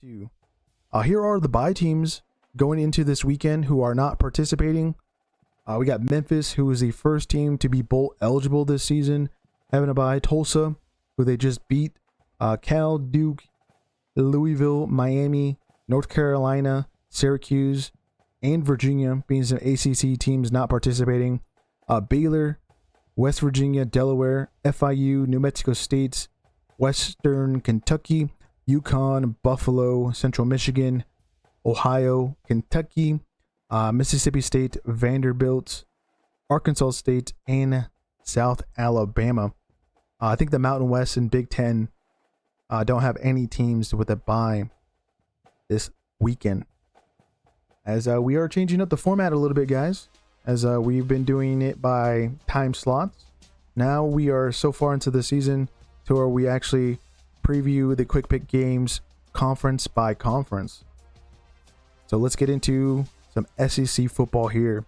Two. Here are the bye teams going into this weekend who are not participating. We got Memphis, who is the first team to be bowl eligible this season, having a bye. Tulsa, who they just beat. Cal, Duke, Louisville, Miami, North Carolina, Syracuse, and Virginia being some ACC teams not participating. Baylor, West Virginia, Delaware, FIU, New Mexico State, Western Kentucky, UConn, Buffalo, Central Michigan, Ohio, Kentucky, Mississippi State, Vanderbilt, Arkansas State, and South Alabama. I think the Mountain West and Big Ten don't have any teams with a bye this weekend. As we are changing up the format a little bit, guys, as we've been doing it by time slots. Now we are so far into the season to where we actually preview the quick pick games conference by conference. So let's get into some SEC football here.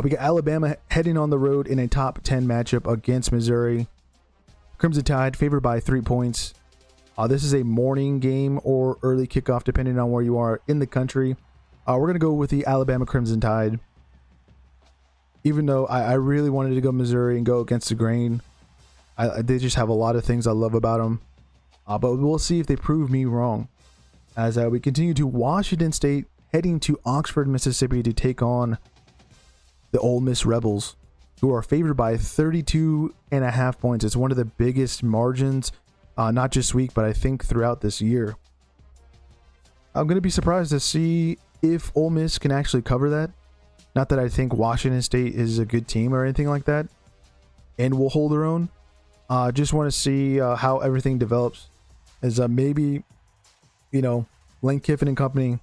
We got Alabama heading on the road in a top 10 matchup against Missouri. Crimson Tide favored by 3 points. This is a morning game or early kickoff depending on where you are in the country. We're going to go with the Alabama Crimson Tide. Even though I really wanted to go Missouri and go against the grain. They just have a lot of things I love about them. But we'll see if they prove me wrong. As we continue to Washington State heading to Oxford, Mississippi to take on the Ole Miss Rebels, who are favored by 32.5 points. It's one of the biggest margins, not just this week, but I think throughout this year. I'm going to be surprised to see if Ole Miss can actually cover that. Not that I think Washington State is a good team or anything like that, and will hold their own. Just want to see how everything develops. As maybe, Lane Kiffin and company,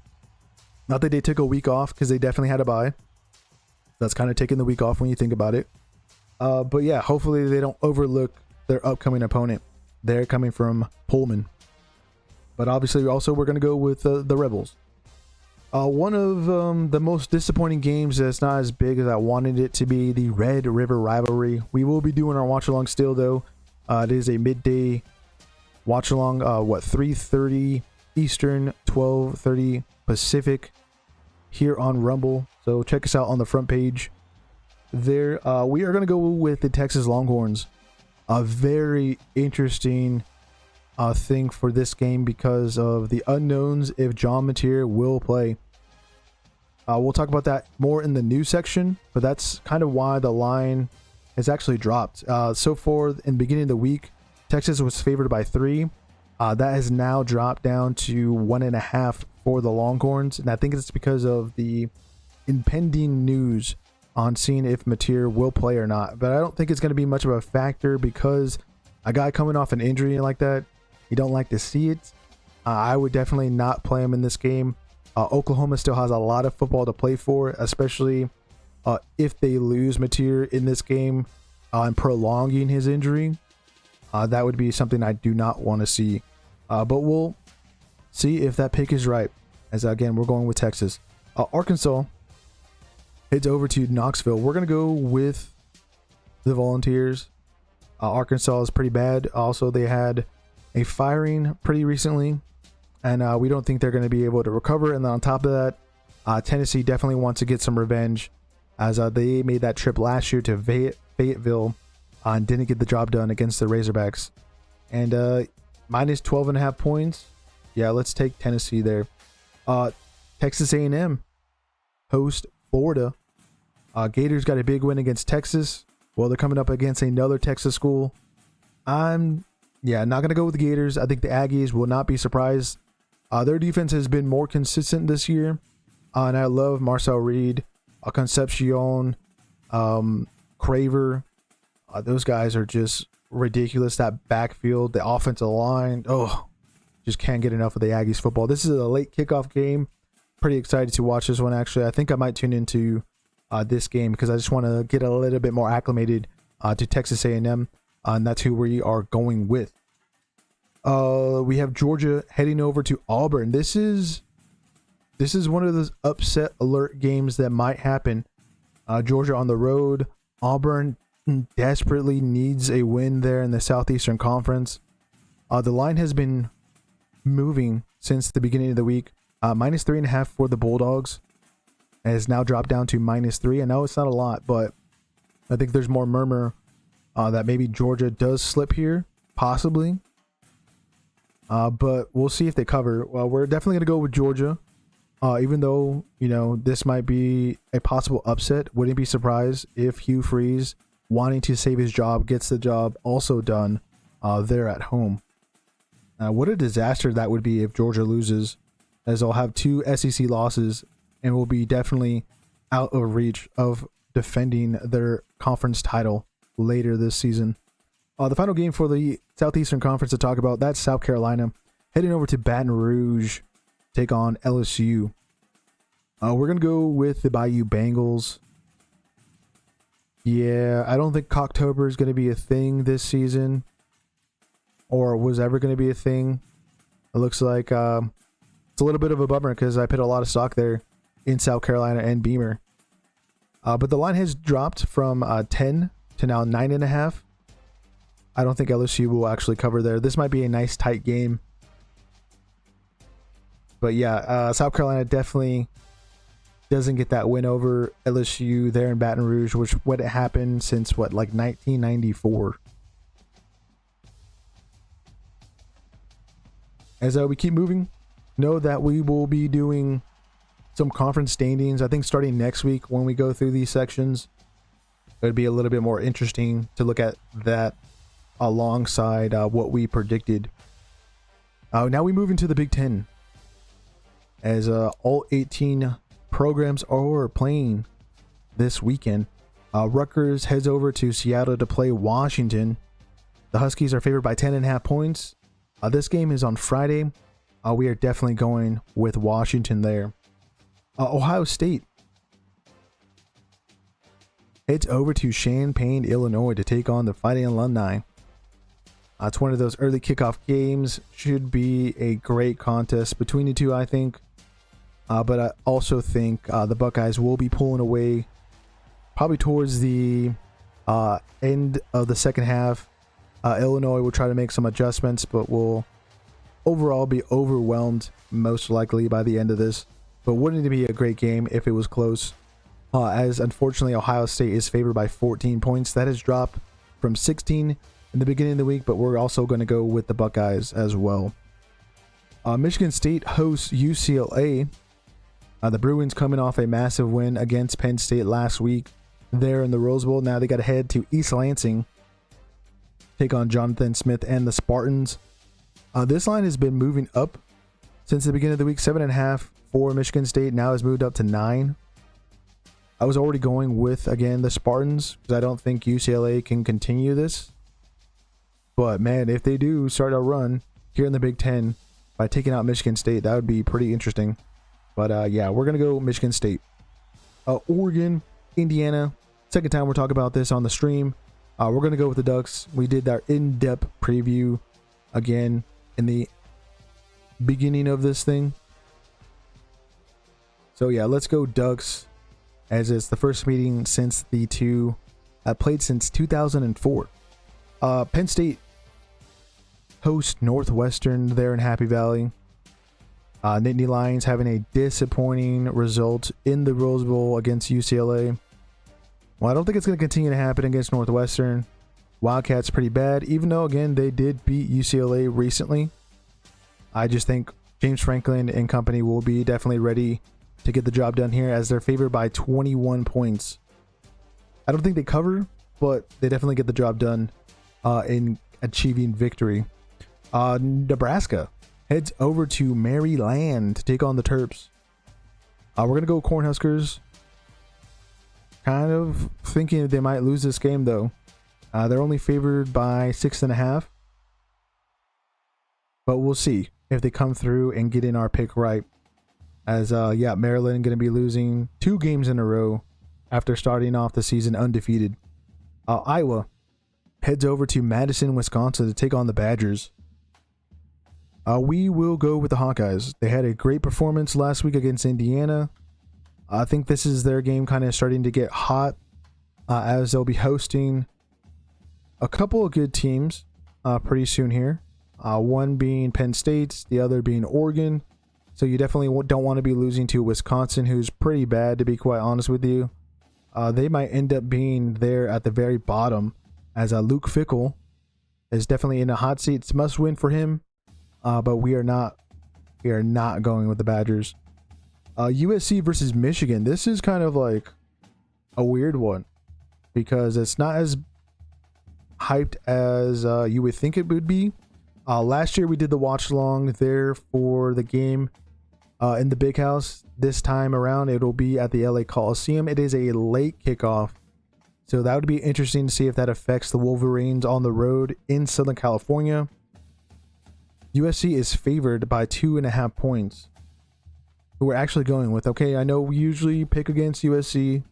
not that they took a week off because they definitely had a bye. That's kind of taking the week off when you think about it. But yeah, hopefully they don't overlook their upcoming opponent. They're coming from Pullman. But obviously also we're going to go with the Rebels. One of the most disappointing games that's not as big as I wanted it to be, the Red River rivalry. We will be doing our watch along still though. It is a midday watch along, 3:30 Eastern, 12:30 Pacific here on Rumble. So check us out on the front page there. We are going to go with the Texas Longhorns. A very interesting thing for this game because of the unknowns if John Mateer will play. We'll talk about that more in the news section, but that's kind of why the line has actually dropped. So far in the beginning of the week, Texas was favored by 3. That has now dropped down to 1.5 for the Longhorns, and I think it's because of the impending news on seeing if Mateer will play or not. But I don't think it's going to be much of a factor because a guy coming off an injury like that, you don't like to see it. I would definitely not play him in this game. Oklahoma still has a lot of football to play for, especially if they lose Mateer in this game and prolonging his injury. That would be something I do not want to see. But we'll see if that pick is right. As again, we're going with Texas. Arkansas heads over to Knoxville. We're going to go with the Volunteers. Arkansas is pretty bad. Also, they had a firing pretty recently, and we don't think they're going to be able to recover. And then on top of that, Tennessee definitely wants to get some revenge, as they made that trip last year to Fayetteville and didn't get the job done against the Razorbacks. And minus 12.5 points. Yeah, let's take Tennessee there. Texas A&M host Florida. Gators got a big win against Texas. Well, they're coming up against another Texas school. I'm not going to go with the Gators. I think the Aggies will not be surprised. Their defense has been more consistent this year. And I love Marcel Reed, Concepcion, Craver. Those guys are just ridiculous. That backfield, the offensive line. Just can't get enough of the Aggies football. This is a late kickoff game. Pretty excited to watch this one, actually. I think I might tune into this game because I just want to get a little bit more acclimated to Texas A&M. And that's who we are going with. We have Georgia heading over to Auburn. This is one of those upset alert games that might happen. Georgia on the road. Auburn desperately needs a win there in the Southeastern Conference. The line has been moving since the beginning of the week. -3.5 for the Bulldogs has now dropped down to -3. I know it's not a lot, but I think there's more murmur that maybe Georgia does slip here, possibly. But we'll see if they cover. Well, we're definitely going to go with Georgia. Even though, this might be a possible upset, wouldn't be surprised if Hugh Freeze, wanting to save his job, gets the job also done there at home. What a disaster that would be if Georgia loses, as they'll have 2 SEC losses and will be definitely out of reach of defending their conference title later this season. The final game for the Southeastern Conference to talk about, that's South Carolina heading over to Baton Rouge to take on LSU. We're going to go with the Bayou Bengals. Yeah, I don't think Cocktober is going to be a thing this season, or was ever going to be a thing. It looks like it's a little bit of a bummer because I put a lot of stock there in South Carolina and Beamer. But the line has dropped from 10 to now 9.5. I don't think LSU will actually cover there. This might be a nice tight game. But yeah, South Carolina definitely doesn't get that win over LSU there in Baton Rouge, which wouldn't happen since like 1994. As we keep moving, know that we will be doing some conference standings. I think starting next week when we go through these sections, it would be a little bit more interesting to look at that alongside what we predicted. Now we move into the Big Ten, as all 18 programs are playing this weekend. Rutgers heads over to Seattle to play Washington. The Huskies are favored by 10.5 points. This game is on Friday. We are definitely going with Washington there. Ohio State heads over to Champaign, Illinois to take on the Fighting Illini. It's one of those early kickoff games. Should be a great contest between the two, I think. But I also think the Buckeyes will be pulling away probably towards the end of the second half. Illinois will try to make some adjustments, but will overall be overwhelmed most likely by the end of this. But wouldn't it be a great game if it was close? As unfortunately Ohio State is favored by 14 points. That has dropped from 16 in the beginning of the week, but we're also going to go with the Buckeyes as well. Michigan State hosts UCLA. The Bruins coming off a massive win against Penn State last week there in the Rose Bowl. Now they got to head to East Lansing, take on Jonathan Smith and the Spartans. This line has been moving up since the beginning of the week. 7.5 for Michigan State now has moved up to 9. I was already going with, again, the Spartans because I don't think UCLA can continue this. But man, if they do start a run here in the Big Ten by taking out Michigan State, that would be pretty interesting. But yeah, we're going to go Michigan State. Oregon, Indiana. Second time we're talking about this on the stream. We're going to go with the Ducks. We did our in-depth preview again in the beginning of this thing. So yeah, let's go Ducks, as it's the first meeting since the two played since 2004. Penn State host Northwestern there in Happy Valley. Nittany Lions having a disappointing result in the Rose Bowl against UCLA. Well, I don't think it's going to continue to happen against Northwestern. Wildcats pretty bad, even though, again, they did beat UCLA recently. I just think James Franklin and company will be definitely ready to get the job done here, as they're favored by 21 points. I don't think they cover, but they definitely get the job done in achieving victory. Nebraska heads over to Maryland to take on the Terps. We're going to go Cornhuskers. Kind of thinking they might lose this game, though. They're only favored by 6.5. But we'll see if they come through and get in our pick right. As, yeah, Maryland going to be losing 2 games in a row after starting off the season undefeated. Iowa heads over to Madison, Wisconsin to take on the Badgers. We will go with the Hawkeyes. They had a great performance last week against Indiana. I think this is their game kind of starting to get hot, as they'll be hosting a couple of good teams pretty soon here. one being Penn State, the other being Oregon. So you definitely don't want to be losing to Wisconsin, who's pretty bad, to be quite honest with you. They might end up being there at the very bottom, as Luke Fickell is definitely in a hot seat. It's must win for him, but we are not going with the Badgers. USC versus Michigan. This is kind of like a weird one because it's not as hyped as you would think it would be. Last year we did the watch along there for the game in the Big House. This time around it'll be at the LA Coliseum. It is a late kickoff, so that would be interesting to see if that affects the Wolverines on the road in Southern California. USC is favored by 2.5 points. Who we're actually going with. Okay, I know we usually pick against USC,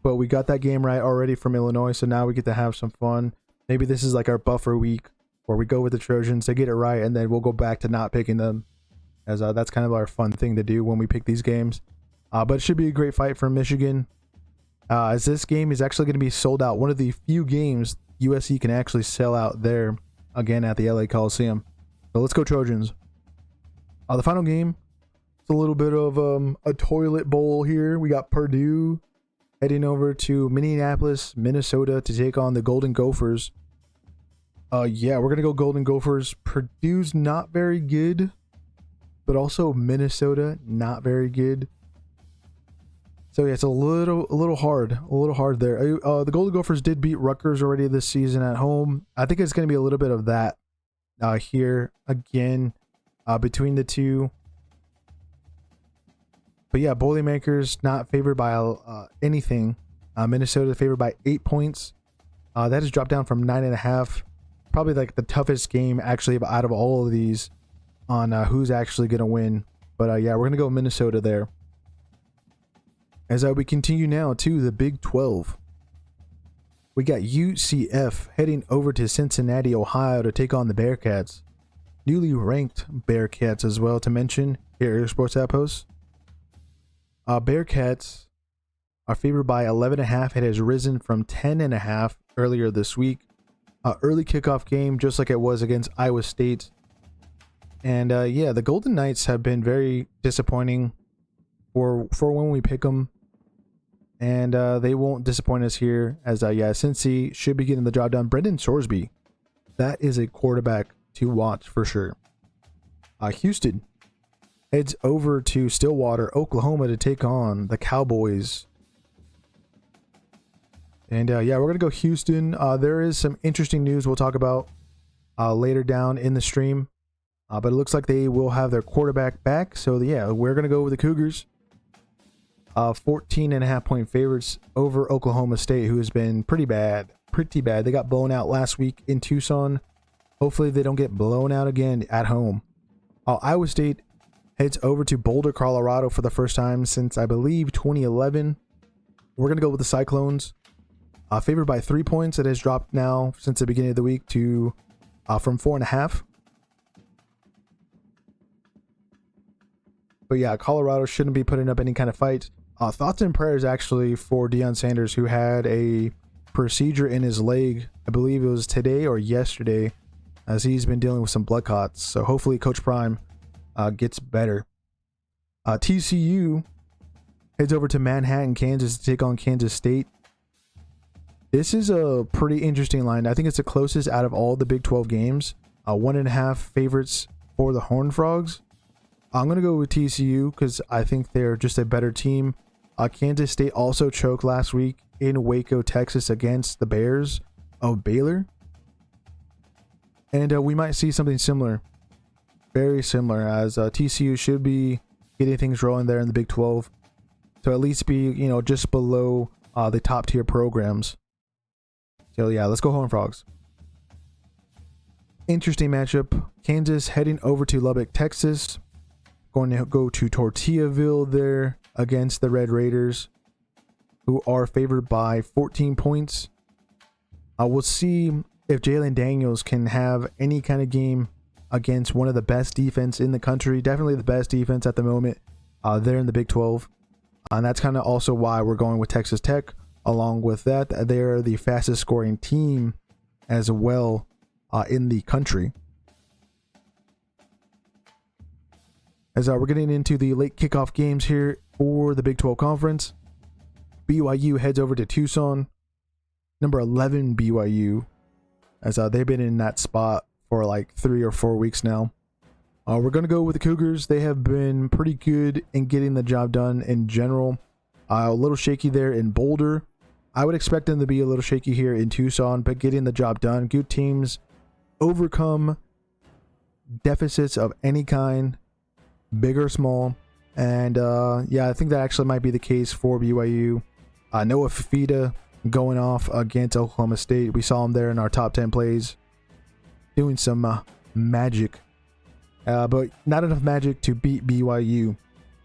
but we got that game right already from Illinois, so now we get to have some fun. Maybe this is like our buffer week where we go with the Trojans, they get it right, and then we'll go back to not picking them, as that's kind of our fun thing to do when we pick these games. But it should be a great fight for Michigan, as this game is actually going to be sold out. One of the few games USC can actually sell out there, again at the LA Coliseum. So let's go Trojans. The final game, it's a little bit of a toilet bowl here. We got Purdue heading over to Minneapolis, Minnesota to take on the Golden Gophers. Yeah, we're gonna go Golden Gophers. Purdue's not very good, but also Minnesota not very good. So yeah, it's a little hard there. The Golden Gophers did beat Rutgers already this season at home. I think it's gonna be a little bit of that here again between the two. But yeah, Boilermakers not favored by anything. Minnesota favored by 8 points. That has dropped down from 9.5. Probably like the toughest game actually out of all of these on who's actually going to win. But yeah, we're going to go Minnesota there. As we continue now to the Big 12. We got UCF heading over to Cincinnati, Ohio to take on the Bearcats. Newly ranked Bearcats as well to mention here at Air Sports Outpost. Bearcats are favored by 11.5. It has risen from 10.5 earlier this week. Early kickoff game, just like it was against Iowa State. And yeah, the Golden Knights have been very disappointing for when we pick them. And they won't disappoint us here, as yeah, Cincy should be getting the job done. Brendan Sorsby, that is a quarterback to watch for sure. Houston heads over to Stillwater, Oklahoma to take on the Cowboys. And yeah, we're going to go Houston. There is some interesting news we'll talk about later down in the stream. But it looks like they will have their quarterback back. So yeah, we're going to go with the Cougars. 14.5 point favorites over Oklahoma State, who has been pretty bad. They got blown out last week in Tucson. Hopefully they don't get blown out again at home. Iowa State heads over to Boulder, Colorado for the first time since I believe 2011. We're going to go with the Cyclones. Favored by 3 points. It has dropped now since the beginning of the week to from 4.5. But yeah, Colorado shouldn't be putting up any kind of fight. Thoughts and prayers actually for Deion Sanders, who had a procedure in his leg. I believe it was today or yesterday, as he's been dealing with some blood clots. So hopefully Coach Prime gets better. TCU heads over to Manhattan, Kansas to take on Kansas State. This is a pretty interesting line. I think it's the closest out of all the Big 12 games. 1.5 favorites for the Horned Frogs. I'm going to go with TCU because I think they're just a better team. Kansas State also choked last week in Waco, Texas against the Bears of Baylor. And we might see something similar. Very similar, as TCU should be getting things rolling there in the Big 12. So at least be, just below the top tier programs. So yeah, let's go Horned Frogs. Interesting matchup. Kansas heading over to Lubbock, Texas. Going to go to Tortillaville there against the Red Raiders, who are favored by 14 points. We'll see if Jalen Daniels can have any kind of game against one of the best defense in the country. Definitely the best defense at the moment there in the Big 12. And that's kind of also why we're going with Texas Tech. Along with that, they're the fastest scoring team as well in the country. As we're getting into the late kickoff games here for the Big 12 Conference. BYU heads over to Tucson. Number 11 BYU, as they've been in that spot for like 3 or 4 weeks now. We're going to go with the Cougars. They have been pretty good in getting the job done in general. A little shaky there in Boulder. I would expect them to be a little shaky here in Tucson, but getting the job done. Good teams overcome deficits of any kind, big or small. And yeah, I think that actually might be the case for BYU. Noah Fifita going off against Oklahoma State. We saw him there in our top 10 plays doing some magic. But not enough magic to beat BYU.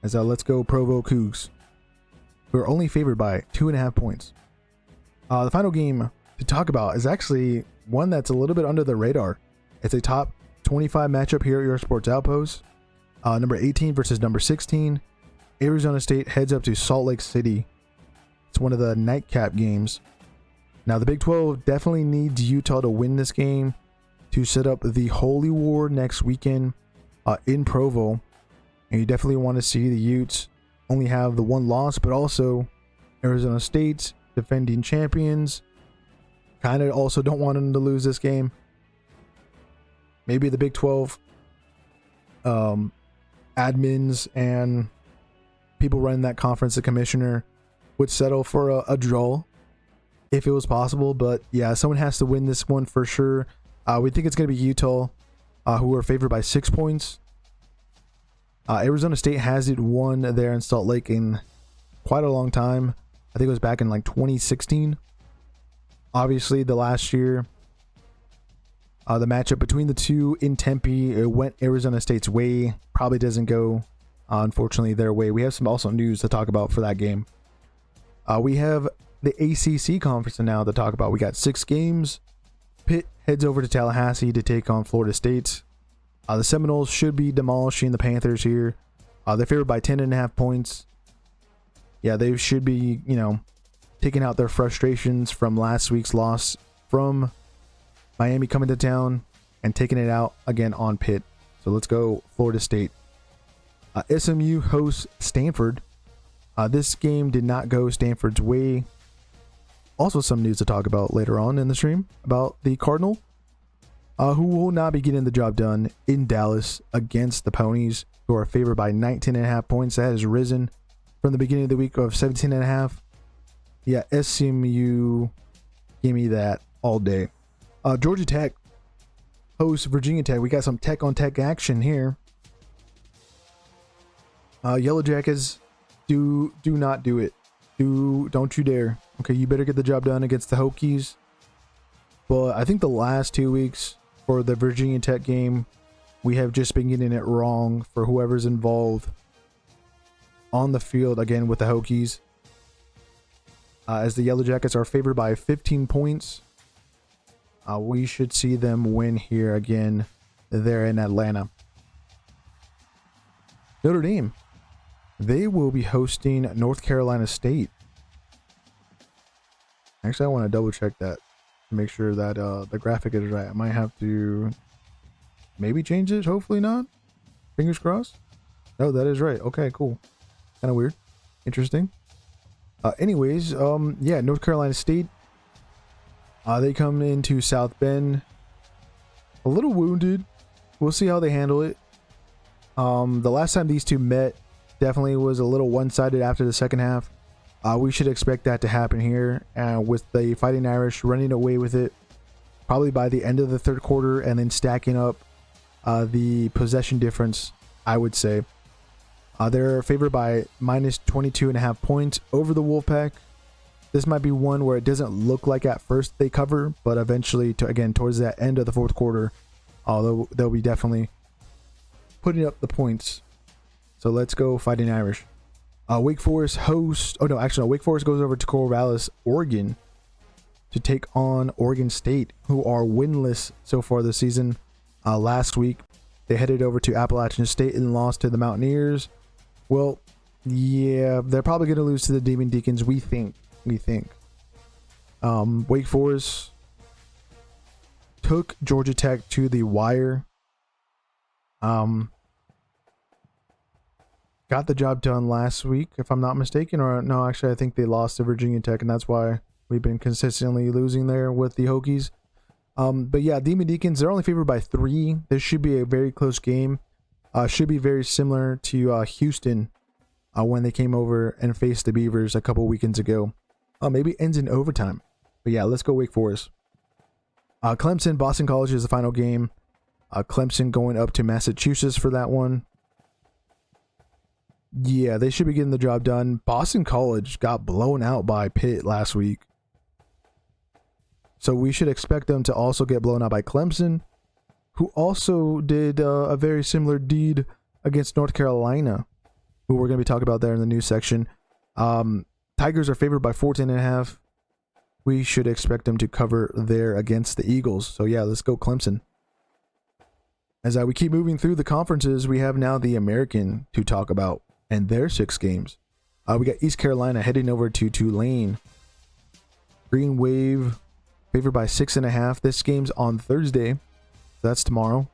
As let's go Provo Cougs. We're only favored by 2.5 points. The final game to talk about is actually one that's a little bit under the radar. It's a top 25 matchup here at your Sports Outpost. Number 18 versus number 16. Arizona State heads up to Salt Lake City. It's one of the nightcap games. Now the Big 12 definitely needs Utah to win this game to set up the Holy War next weekend in Provo. And you definitely want to see the Utes only have the one loss, but also Arizona State's defending champions. Kind of also don't want them to lose this game. Maybe the Big 12 admins and people running that conference, the commissioner, would settle for a draw if it was possible. But yeah, someone has to win this one for sure. We think it's going to be Utah, who are favored by 6 points. Arizona State hasn't won there in Salt Lake in quite a long time. I think it was back in like 2016. Obviously, the last year, the matchup between the two in Tempe, it went Arizona State's way. Probably doesn't go, unfortunately, their way. We have some also news to talk about for that game. We have the ACC conference now to talk about. We got 6 games. Pitt heads over to Tallahassee to take on Florida State. The Seminoles should be demolishing the Panthers here. They're favored by 10.5 points. Yeah, they should be, taking out their frustrations from last week's loss from Miami coming to town and taking it out again on Pitt. So let's go Florida State. SMU hosts Stanford. This game did not go Stanford's way. Also some news to talk about later on in the stream about the Cardinal, who will not be getting the job done in Dallas against the Ponies, who are favored by 19.5 points. That has risen from the beginning of the week of 17.5. Yeah, SMU, give me that all day. Georgia Tech hosts Virginia Tech. We got some tech on tech action here. Yellow Jackets, do not do it. Don't you dare. Okay, you better get the job done against the Hokies. But I think the last 2 weeks for the Virginia Tech game, we have just been getting it wrong for whoever's involved on the field again with the Hokies. As the Yellow Jackets are favored by 15 points. We should see them win here again there in Atlanta. Notre Dame, they will be hosting North Carolina State. Actually, I want to double check that to make sure that the graphic is right. I might have to maybe change it. Hopefully not. Fingers crossed. No, that is right. Okay, cool. Kind of weird. Interesting. Anyways, yeah, North Carolina State. They come into South Bend a little wounded. We'll see how they handle it. The last time these two met definitely was a little one-sided after the second half. We should expect that to happen here, with the Fighting Irish running away with it probably by the end of the third quarter and then stacking up the possession difference, I would say. They're favored by minus 22.5 points over the Wolfpack. This might be one where it doesn't look like at first they cover, but eventually, towards that end of the fourth quarter, they'll be definitely putting up the points. So let's go Fighting Irish. Wake Forest hosts. Oh no, actually, no, Wake Forest goes over to Corvallis, Oregon, to take on Oregon State, who are winless so far this season. Last week, they headed over to Appalachian State and lost to the Mountaineers. Well, yeah, they're probably going to lose to the Demon Deacons. We think. Wake Forest took Georgia Tech to the wire. got the job done last week, if I'm not mistaken. Or no, actually, I think they lost to Virginia Tech, and that's why we've been consistently losing there with the Hokies. But yeah, Demon Deacons, they're only favored by 3. This should be a very close game. Should be very similar to Houston when they came over and faced the Beavers a couple weekends ago. Maybe ends in overtime. But yeah, let's go Wake Forest. Clemson, Boston College is the final game. Clemson going up to Massachusetts for that one. Yeah, they should be getting the job done. Boston College got blown out by Pitt last week. So we should expect them to also get blown out by Clemson, who also did a very similar deed against North Carolina, who we're going to be talking about there in the news section. Tigers are favored by 14.5. We should expect them to cover there against the Eagles. So yeah, let's go Clemson. As we keep moving through the conferences, we have now the American to talk about and their 6 games. We got East Carolina heading over to Tulane. Green Wave favored by 6.5. This game's on Thursday. So that's tomorrow.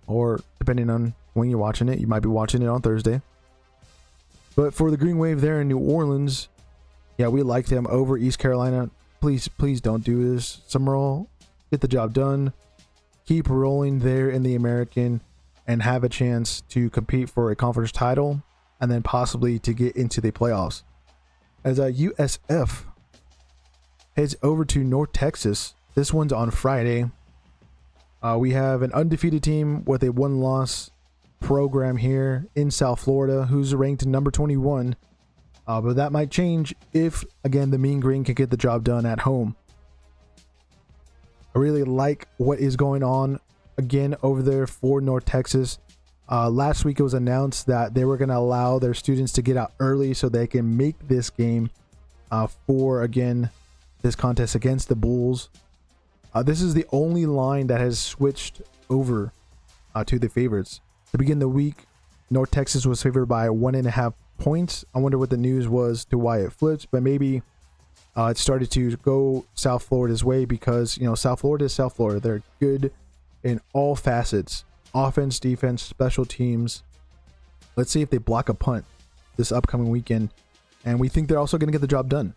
Or depending on when you're watching it, you might be watching it on Thursday. But for the Green Wave there in New Orleans, yeah, we like them over East Carolina. Please don't do this. Summerall, get the job done. Keep rolling there in the American and have a chance to compete for a conference title and then possibly to get into the playoffs. As USF heads over to North Texas. This one's on Friday. We have an undefeated team with a 1-loss program here in South Florida who's ranked number 21. But that might change if, again, the Mean Green can get the job done at home. I really like what is going on, again, over there for North Texas. Last week it was announced that they were going to allow their students to get out early so they can make this game for, again, this contest against the Bulls. This is the only line that has switched over to the favorites. To begin the week, North Texas was favored by 1.5 points. I wonder what the news was to why it flipped, but maybe it started to go South Florida's way because, you know, South Florida is South Florida. They're good in all facets: offense, defense, special teams. Let's see if they block a punt this upcoming weekend, and we think they're also going to get the job done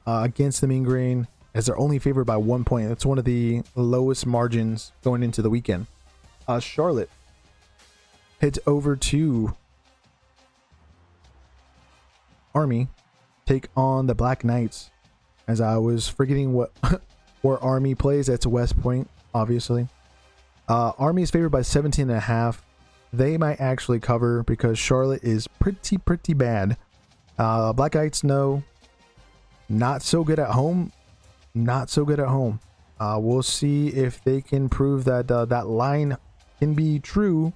against the Mean Green, as they're only favored by 1 point. That's one of the lowest margins going into the weekend. Charlotte heads over to Army, take on the Black Knights. As I was forgetting what where Army plays, that's West Point, obviously. Army is favored by 17.5. They might actually cover because Charlotte is pretty bad. Black Knights, no, not so good at home. Not so good at home. We'll see if they can prove that that line can be true.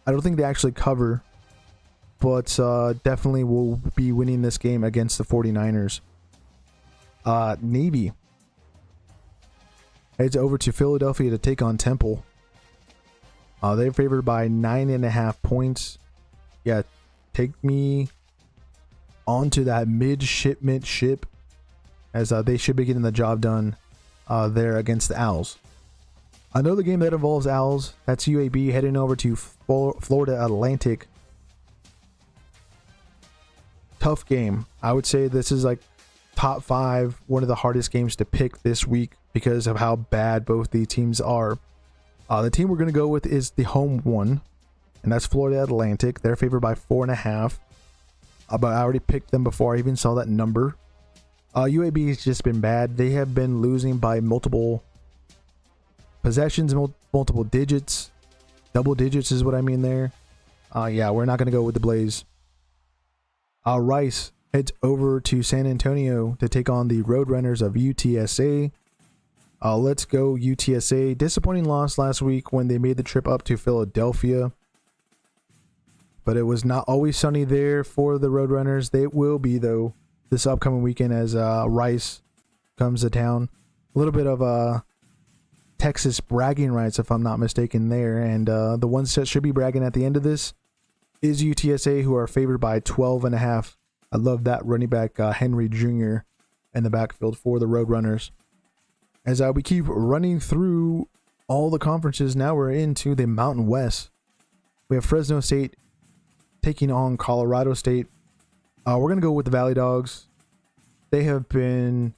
I don't think they actually cover, but definitely will be winning this game against the 49ers. Navy heads over to Philadelphia to take on Temple. They're favored by 9.5 points. Yeah, take me onto that midshipment ship, as they should be getting the job done there against the Owls. Another game that involves Owls, that's UAB heading over to Florida Atlantic. Tough game. I would say this is like top 5, one of the hardest games to pick this week because of how bad both the teams are. The team we're going to go with is the home one, and that's Florida Atlantic. They're favored by 4.5. But I already picked them before I even saw that number. UAB has just been bad. They have been losing by multiple possessions, multiple digits. Double digits is what I mean there. Yeah, we're not going to go with the Blaze. Rice heads over to San Antonio to take on the Roadrunners of UTSA. Let's go UTSA. Disappointing loss last week when they made the trip up to Philadelphia. But it was not always sunny there for the Roadrunners. They will be, though, this upcoming weekend as Rice comes to town. A little bit of Texas bragging rights, if I'm not mistaken, there. And the ones that should be bragging at the end of this is UTSA, who are favored by 12.5. I love that running back Henry Jr. in the backfield for the Roadrunners. As we keep running through all the conferences, now we're into the Mountain West. We have Fresno State taking on Colorado State. We're going to go with the Valley Dogs. They have been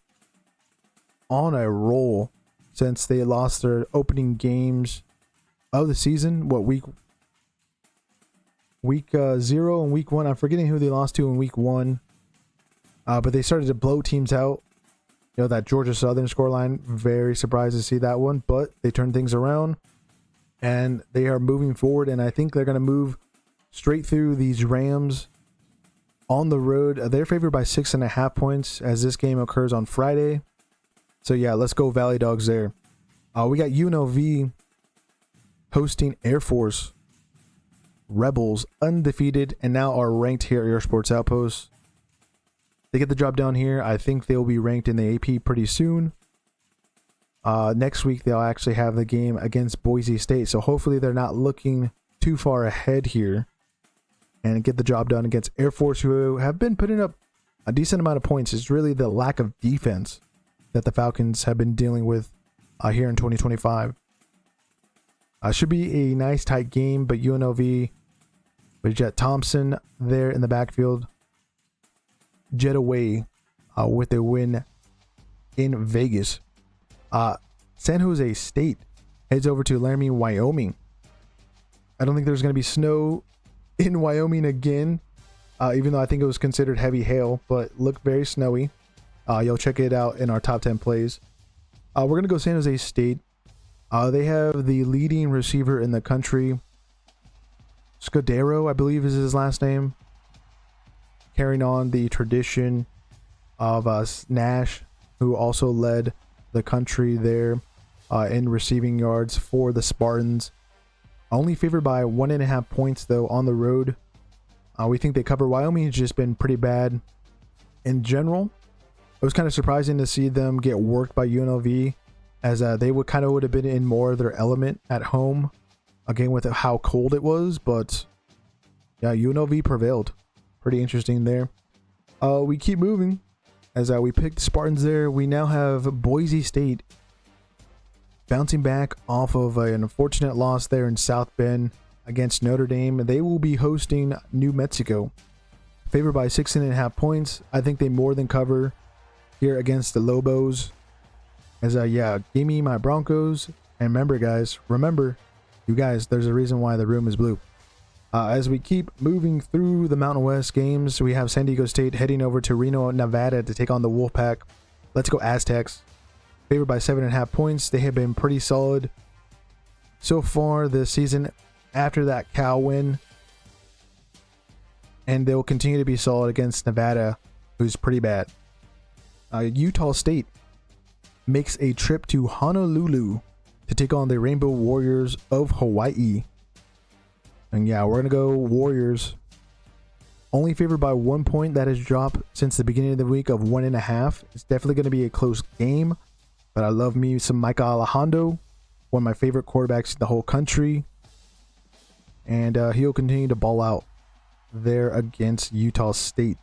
on a roll since they lost their opening games of the season. Week 0 and week 1. I'm forgetting who they lost to in week 1. But they started to blow teams out. You know, that Georgia Southern scoreline, very surprised to see that one. But they turned things around. And they are moving forward. And I think they're going to move straight through these Rams on the road. They're favored by 6.5 points as this game occurs on Friday. So yeah, let's go Valley Dogs there. We got UNLV hosting Air Force. Rebels, undefeated, and now are ranked here at Air Sports Outpost. They get the job done here. I think they'll be ranked in the AP pretty soon. Next week, they'll actually have the game against Boise State. So hopefully they're not looking too far ahead here and get the job done against Air Force, who have been putting up a decent amount of points. It's really the lack of defense that the Falcons have been dealing with here in 2025. Should be a nice tight game, but UNLV with Jet Thompson there in the backfield. Jet away with a win in Vegas. San Jose State heads over to Laramie, Wyoming. I don't think there's going to be snow in Wyoming again, even though I think it was considered heavy hail, but looked very snowy. You'll check it out in our top 10 plays. We're going to go San Jose State. They have the leading receiver in the country. Scudero, I believe is his last name. Carrying on the tradition of Nash, who also led the country there in receiving yards for the Spartans. Only favored by 1.5 points, though, on the road. We think they cover. Wyoming has just been pretty bad in general. It was kind of surprising to see them get worked by UNLV, as they would have been in more of their element at home, again with how cold it was. But yeah, UNLV prevailed. Pretty interesting there. We keep moving as we picked the Spartans there. We now have Boise State bouncing back off of an unfortunate loss there in South Bend against Notre Dame. They will be hosting New Mexico. Favored by 6.5 points. I think they more than cover here against the Lobos. As give me my Broncos. And remember, you guys, there's a reason why the room is blue. As we keep moving through the Mountain West games, we have San Diego State heading over to Reno, Nevada to take on the Wolfpack. Let's go Aztecs. Favored by 7.5 points. They have been pretty solid so far this season after that Cal win. And they'll continue to be solid against Nevada, who's pretty bad. Utah State makes a trip to Honolulu to take on the Rainbow Warriors of Hawaii. And yeah, we're going to go Warriors. Only favored by 1 point. That has dropped since the beginning of the week of 1.5. It's definitely going to be a close game. But I love me some Micah Alejandro, one of my favorite quarterbacks in the whole country. And he'll continue to ball out there against Utah State.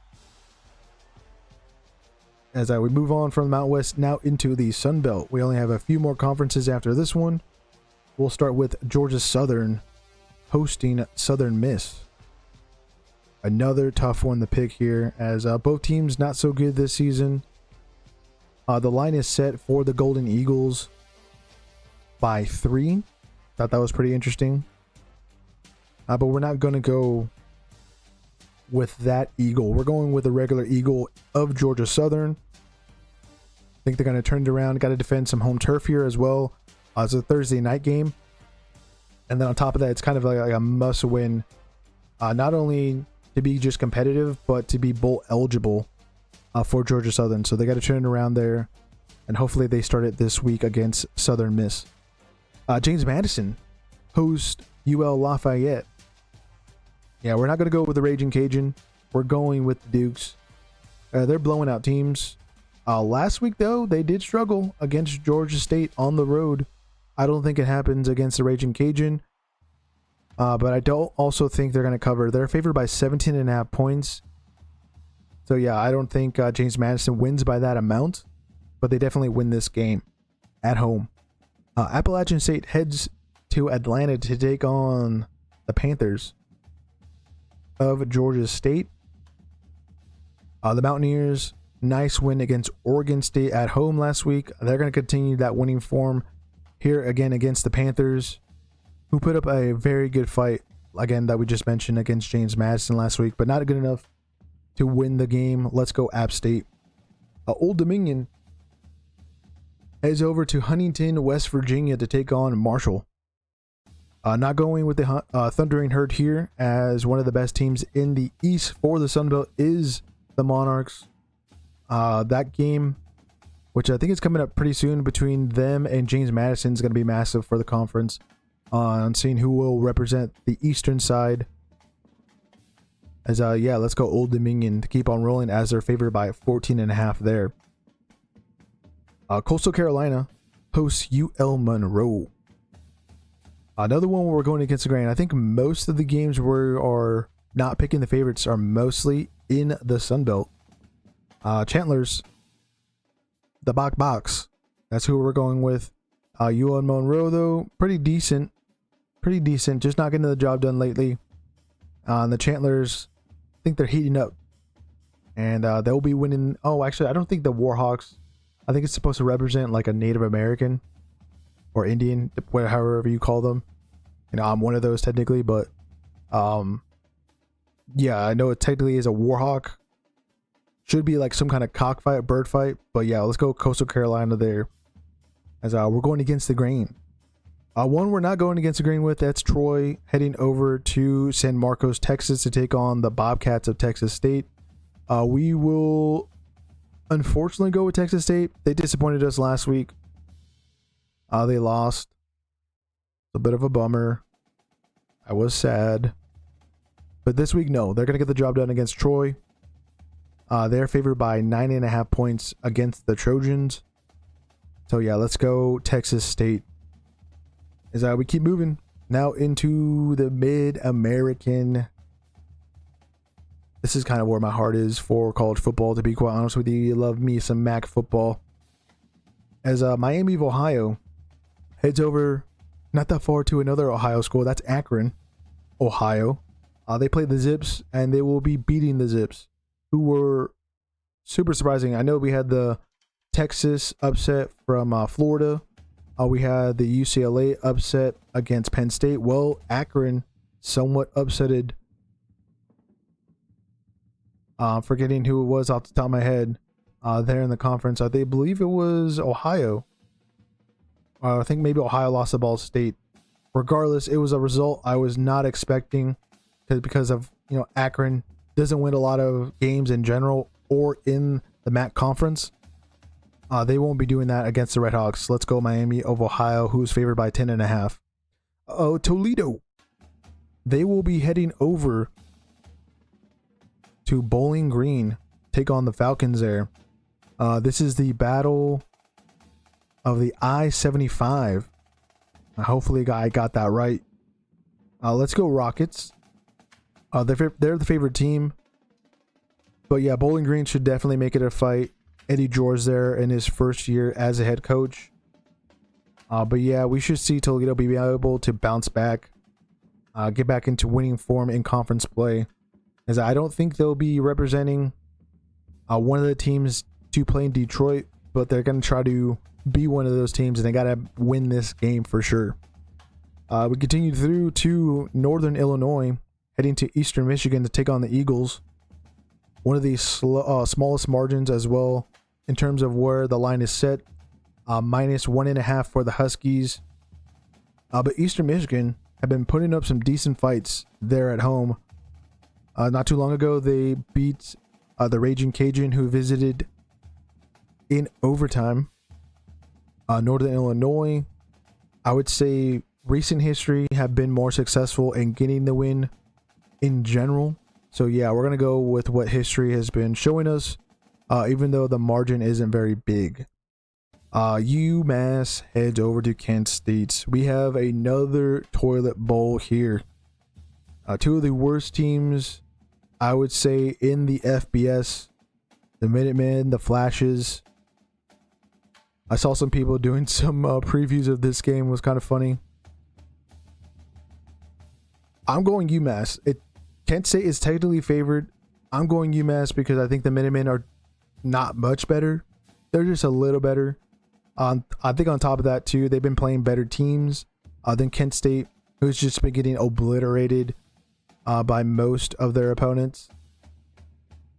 As we move on from the Mountain West now into the Sun Belt, we only have a few more conferences after this one. We'll start with Georgia Southern hosting Southern Miss. Another tough one to pick here, as both teams not so good this season. The line is set for the Golden Eagles by 3. Thought that was pretty interesting. But we're not going to go with that Eagle. We're going with the regular Eagle of Georgia Southern. I think they're going to turn it around. Got to defend some home turf here as well. It's a Thursday night game. And then on top of that, it's kind of like a must win. Not only to be just competitive, but to be bowl eligible for Georgia Southern. So they got to turn it around there. And hopefully they start it this week against Southern Miss. James Madison hosts UL Lafayette. Yeah, we're not going to go with the Raging Cajun. We're going with the Dukes. They're blowing out teams. Last week, though, they did struggle against Georgia State on the road. I don't think it happens against the Raging Cajun. But I don't also think they're going to cover. They're favored by 17.5 points. So, yeah, I don't think James Madison wins by that amount. But they definitely win this game at home. Appalachian State heads to Atlanta to take on the Panthers. of Georgia State. The Mountaineers, nice win against Oregon State at home last week. They're going to continue that winning form here again against the Panthers, who put up a very good fight, again, that we just mentioned against James Madison last week, but not good enough to win the game. Let's go App State. Old Dominion heads over to Huntington, West Virginia to take on Marshall. Not going with the Thundering Herd here, as one of the best teams in the East for the Sunbelt is the Monarchs. That game, which I think is coming up pretty soon between them and James Madison, is going to be massive for the conference on seeing who will represent the eastern side. As yeah, let's go Old Dominion to keep on rolling, as they're favored by 14.5 there. Coastal Carolina hosts UL Monroe. Another one where we're going against the grain. I think most of the games we are not picking the favorites are mostly in the Sun Belt. Chandler's, the box. That's who we're going with. UL Monroe, though, pretty decent. Just not getting the job done lately. The Chandlers, I think they're heating up, and they'll be winning. Oh, actually, I don't think the Warhawks. I think it's supposed to represent like a Native American or Indian, however you call them. You know, I'm one of those technically, but yeah, I know it technically is a Warhawk. Should be like some kind of cockfight, bird fight, but yeah, let's go Coastal Carolina there, as we're going against the grain. One we're not going against the grain with, that's Troy heading over to San Marcos, Texas to take on the Bobcats of Texas State. We will unfortunately go with Texas State. They disappointed us last week. They lost. A bit of a bummer. I was sad. But this week, no. They're going to get the job done against Troy. They're favored by 9.5 points against the Trojans. So yeah, let's go Texas State. As we keep moving now into the Mid-American. This is kind of where my heart is for college football, to be quite honest with you. Love me some MAC football. As Miami of Ohio heads over not that far to another Ohio school. That's Akron, Ohio. They play the Zips, and they will be beating the Zips, who were super surprising. I know we had the Texas upset from Florida. We had the UCLA upset against Penn State. Well, Akron somewhat upsetted. Forgetting who it was off the top of my head there in the conference. They believe it was Ohio. I think maybe Ohio lost to Ball State. Regardless, it was a result I was not expecting, because of, you know, Akron doesn't win a lot of games in general or in the MAC conference. They won't be doing that against the Redhawks. Let's go Miami of Ohio, who's favored by 10.5. Toledo. They will be heading over to Bowling Green, take on the Falcons there. This is the battle of the I-75. Hopefully I got that right. Let's go Rockets. They're the favorite team. But yeah, Bowling Green should definitely make it a fight. Eddie George there in his first year as a head coach. But yeah, we should see Toledo be able to bounce back, get back into winning form in conference play. As I don't think they'll be representing one of the teams to play in Detroit, but they're going to try to be one of those teams, and they got to win this game for sure. We continue through to Northern Illinois, heading to Eastern Michigan to take on the Eagles. One of the smallest margins as well in terms of where the line is set. -1.5 for the Huskies. But Eastern Michigan have been putting up some decent fights there at home. Not too long ago, they beat the Raging Cajun, who visited in overtime. Northern Illinois, I would say recent history have been more successful in getting the win in general. So yeah, we're going to go with what history has been showing us, even though the margin isn't very big. UMass heads over to Kent State. We have another toilet bowl here. Two of the worst teams, I would say, in the FBS. The Minutemen, the Flashes. I saw some people doing some previews of this game. It was kind of funny. I'm going UMass. Kent State is technically favored. I'm going UMass because I think the Minutemen are not much better. They're just a little better. I think on top of that too, they've been playing better teams than Kent State, who's just been getting obliterated by most of their opponents.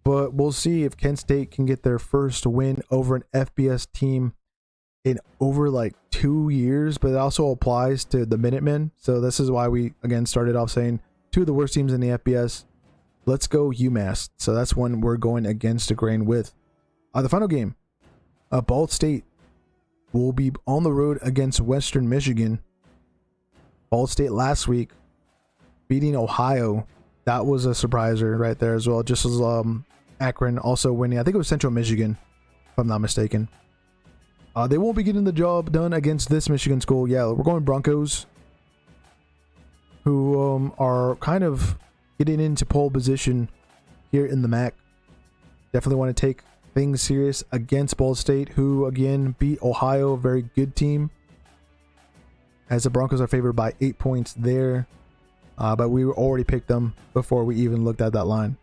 But we'll see if Kent State can get their first win over an FBS team in over like 2 years, but it also applies to the Minutemen. So this is why we again started off saying two of the worst teams in the FBS. Let's go UMass. So that's one we're going against the grain with. The final game, Ball State will be on the road against Western Michigan. Ball State last week beating Ohio. That was a surpriser right there as well. Just as Akron also winning. I think it was Central Michigan, if I'm not mistaken. They won't be getting the job done against this Michigan school. Yeah, we're going Broncos, who are kind of getting into pole position here in the MAC. Definitely want to take things serious against Ball State, who again beat Ohio, a very good team. As the Broncos are favored by 8 points there. But we already picked them before we even looked at that line.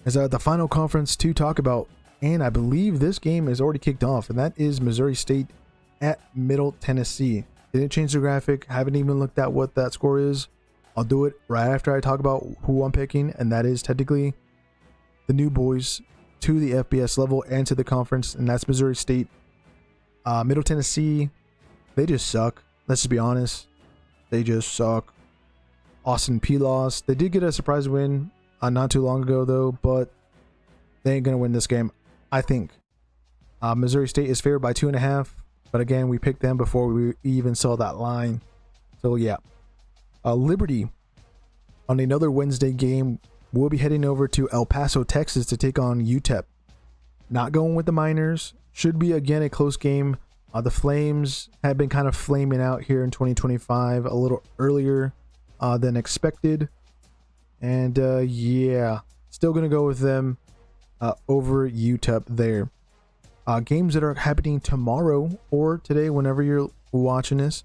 As the final conference to talk about, and I believe this game is already kicked off, and that is Missouri State at Middle Tennessee. Didn't change the graphic, haven't even looked at what that score is. I'll do it right after I talk about who I'm picking, and that is technically the new boys to the FBS level and to the conference, and that's Missouri State. Middle Tennessee, they just suck. Let's just be honest. They just suck. Austin P lost. They did get a surprise win not too long ago, though, but they ain't going to win this game, I think. Missouri State is favored by 2.5, but again, we picked them before we even saw that line. So, yeah. Liberty, on another Wednesday game, will be heading over to El Paso, Texas to take on UTEP. Not going with the Miners. Should be, again, a close game. The Flames have been kind of flaming out here in 2025 a little earlier than expected. And yeah, still going to go with them over UTEP there. Games that are happening tomorrow or today, whenever you're watching this.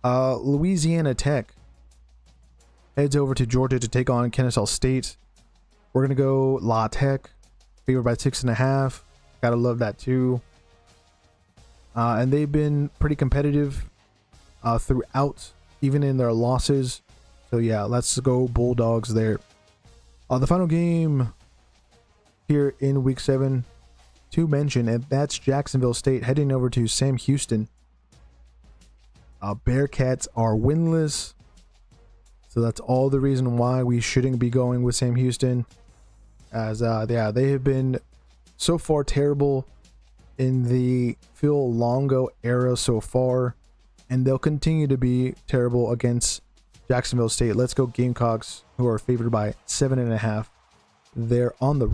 Louisiana Tech heads over to Georgia to take on Kennesaw State. We're going to go La Tech, favored by 6.5. Gotta love that too. And they've been pretty competitive throughout, even in their losses. So yeah, let's go Bulldogs there. The final game here in Week 7 to mention, and that's Jacksonville State heading over to Sam Houston. Bearcats are winless, so that's all the reason why we shouldn't be going with Sam Houston. As yeah, they have been so far terrible in the Phil Longo era so far, and they'll continue to be terrible against Jacksonville State. Let's go Gamecocks, who are favored by 7.5. They're on the